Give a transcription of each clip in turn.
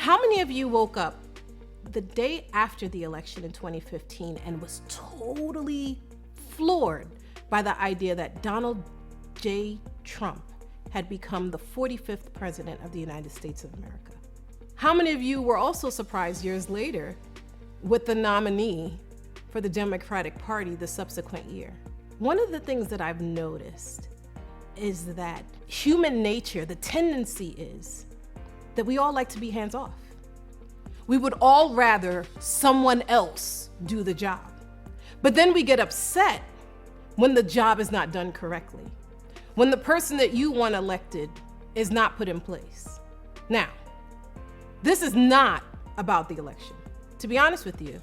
How many of you woke up the day after the election in 2015 and was totally floored by the idea that Donald J. Trump had become the 45th president of the United States of America? How many of you were also surprised years later with the nominee for the Democratic Party the subsequent year? One of the things that I've noticed is that human nature, the tendency is that we all like to be hands off. We would all rather someone else do the job. But then we get upset when the job is not done correctly, when the person that you want elected is not put in place. Now, this is not about the election. To be honest with you,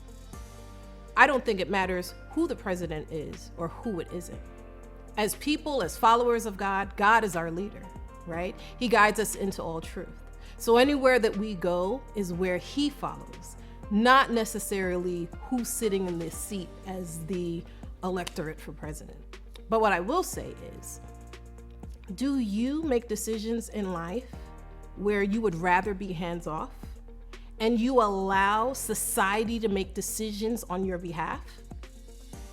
I don't think it matters who the president is or who it isn't. As people, as followers of God, God is our leader, right? He guides us into all truth. So anywhere that we go is where he follows, not necessarily who's sitting in this seat as the electorate for president. But what I will say is, do you make decisions in life where you would rather be hands off and you allow society to make decisions on your behalf?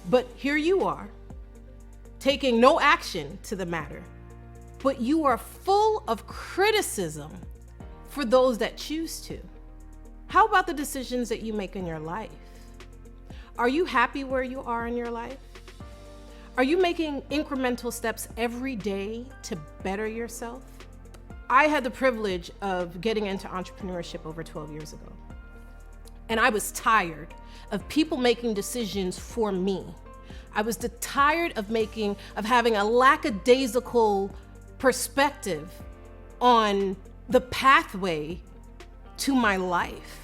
But here you are, taking no action to the matter, but you are full of criticism for those that choose to. How about the decisions that you make in your life? Are you happy where you are in your life? Are you making incremental steps every day to better yourself? I had the privilege of getting into entrepreneurship over 12 years ago. And I was tired of people making decisions for me. I was tired of having a lackadaisical perspective on the pathway to my life,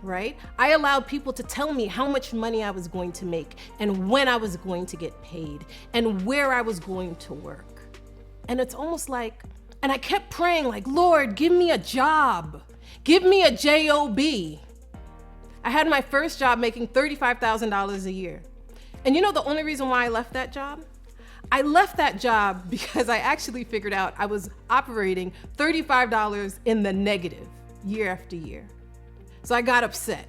right? I allowed people to tell me how much money I was going to make and when I was going to get paid and where I was going to work. And it's almost like, and I kept praying like, Lord, give me a job. Give me a job. I had my first job making $35,000 a year. And you know the only reason why I left that job? I left that job because I actually figured out I was operating $35 in the negative year after year. So I got upset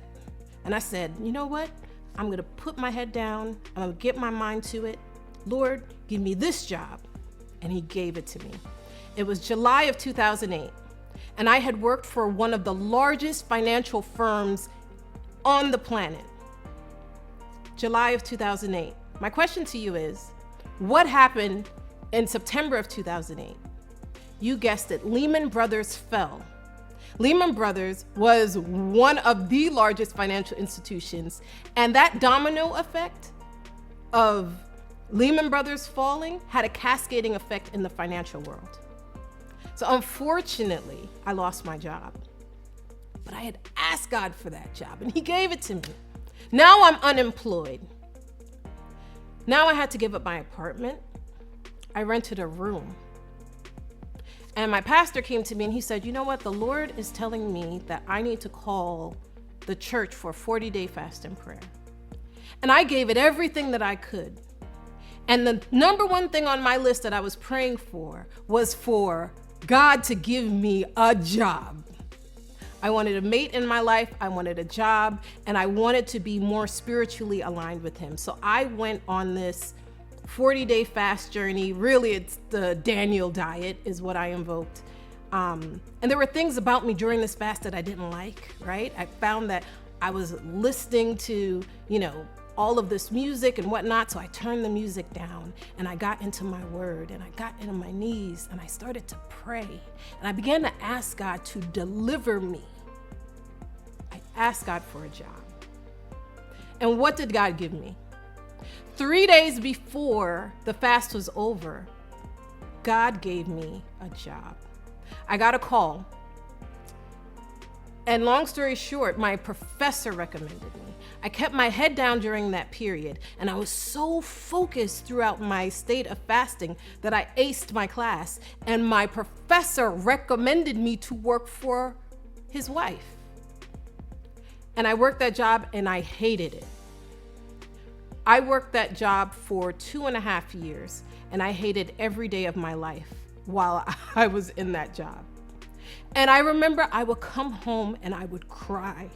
and I said, you know what? I'm gonna put my head down, I'm gonna get my mind to it. Lord, give me this job. And he gave it to me. It was July of 2008. And I had worked for one of the largest financial firms on the planet. July of 2008. My question to you is, what happened in September of 2008? You guessed it, Lehman Brothers fell. Lehman Brothers was one of the largest financial institutions, and that domino effect of Lehman Brothers falling had a cascading effect in the financial world. So unfortunately, I lost my job. But I had asked God for that job, and he gave it to me. Now I'm unemployed. Now I had to give up my apartment. I rented a room. And my pastor came to me and he said, you know what? The Lord is telling me that I need to call the church for a 40-day fast and prayer. And I gave it everything that I could. And the number one thing on my list that I was praying for was for God to give me a job. I wanted a mate in my life, I wanted a job, and I wanted to be more spiritually aligned with him. So I went on this 40-day fast journey. Really, it's the Daniel diet is what I invoked. And there were things about me during this fast that I didn't like, right? I found that I was listening to, all of this music and whatnot, so I turned the music down and I got into my word and I got into my knees and I started to pray and I began to ask God to deliver me. I asked God for a job. And what did God give me? 3 days before the fast was over, God gave me a job. I got a call. And long story short, my professor recommended me. I kept my head down during that period, and I was so focused throughout my state of fasting that I aced my class, and my professor recommended me to work for his wife. And I worked that job and I hated it. I worked that job for 2.5 years, and I hated every day of my life while I was in that job. And I remember I would come home and I would cry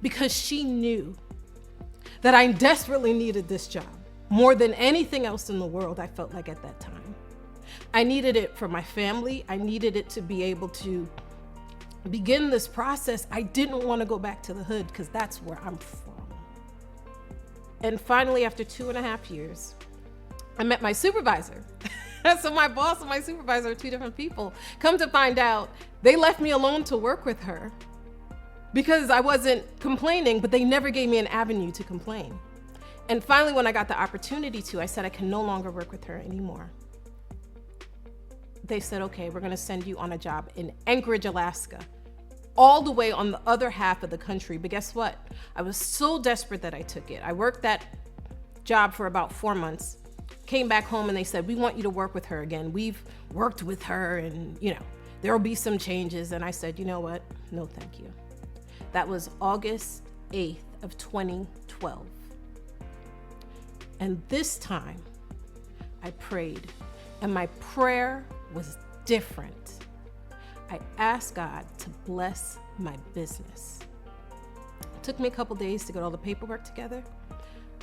because she knew that I desperately needed this job more than anything else in the world, I felt like at that time. I needed it for my family. I needed it to be able to begin this process. I didn't want to go back to the hood because that's where I'm from. And finally, after 2.5 years, I met my supervisor. So my boss and my supervisor are two different people. Come to find out, they left me alone to work with her because I wasn't complaining, but they never gave me an avenue to complain. And finally, when I got the opportunity to, I said I can no longer work with her anymore. They said, okay, we're gonna send you on a job in Anchorage, Alaska, all the way on the other half of the country. But guess what? I was so desperate that I took it. I worked that job for about 4 months, came back home and they said, we want you to work with her again. We've worked with her and there'll be some changes. And I said, you know what? No, thank you. That was August 8th of 2012. And this time I prayed, and my prayer was different. I asked God to bless my business. It took me a couple days to get all the paperwork together,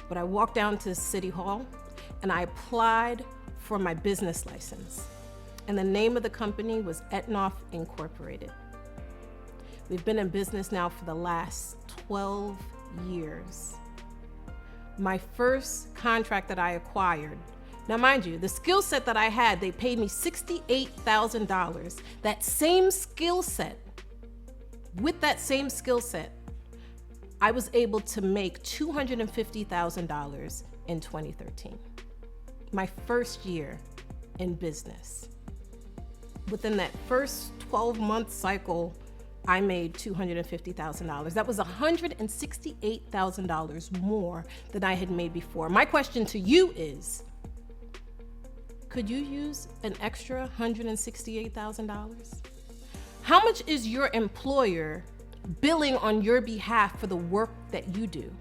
but I walked down to City Hall and I applied for my business license. And the name of the company was Etinoff Incorporated. We've been in business now for the last 12 years. My first contract that I acquired, now mind you, the skill set that I had, they paid me $68,000. That same skill set, with that same skill set, I was able to make $250,000 in 2013. My first year in business. Within that first 12-month cycle, I made $250,000. That was $168,000 more than I had made before. My question to you is, could you use an extra $168,000? How much is your employer billing on your behalf for the work that you do?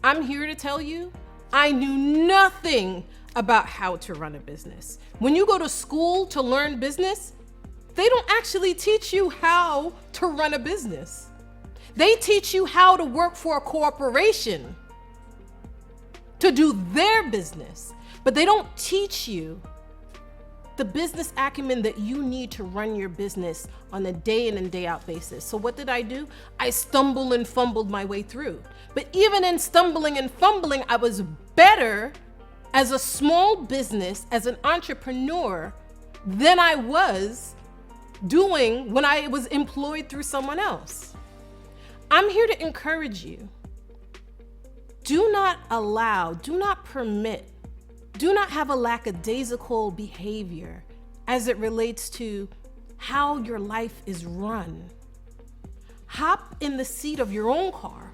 I'm here to tell you, I knew nothing about how to run a business. When you go to school to learn business, they don't actually teach you how to run a business. They teach you how to work for a corporation to do their business, but they don't teach you the business acumen that you need to run your business on a day in and day out basis. So what did I do? I stumbled and fumbled my way through. But even in stumbling and fumbling, I was better as a small business, as an entrepreneur, than I was doing when I was employed through someone else. I'm here to encourage you. Do not allow, do not permit, do not have a lackadaisical behavior as it relates to how your life is run. Hop in the seat of your own car,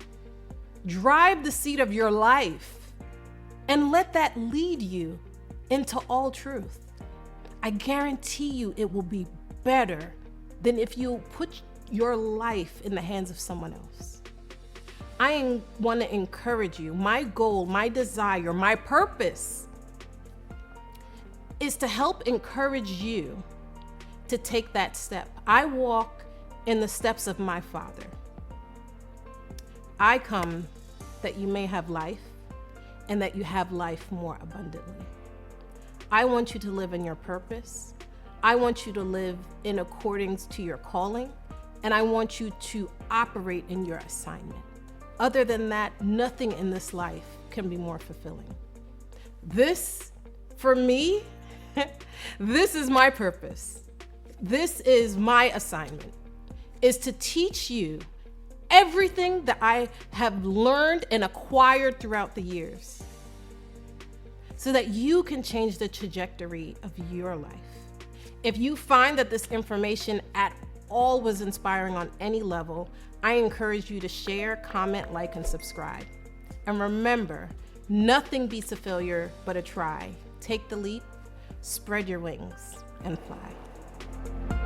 drive the seat of your life, and let that lead you into all truth. I guarantee you it will be better than if you put your life in the hands of someone else. I want to encourage you. My goal, my desire, my purpose is to help encourage you to take that step. I walk in the steps of my Father. I come that you may have life and that you have life more abundantly. I want you to live in your purpose. I want you to live in accordance to your calling, and I want you to operate in your assignment. Other than that, nothing in this life can be more fulfilling. This, for me, this is my purpose. This is my assignment, is to teach you everything that I have learned and acquired throughout the years so that you can change the trajectory of your life. If you find that this information at all was inspiring on any level, I encourage you to share, comment, like, and subscribe. And remember, nothing beats a failure but a try. Take the leap, spread your wings, and fly.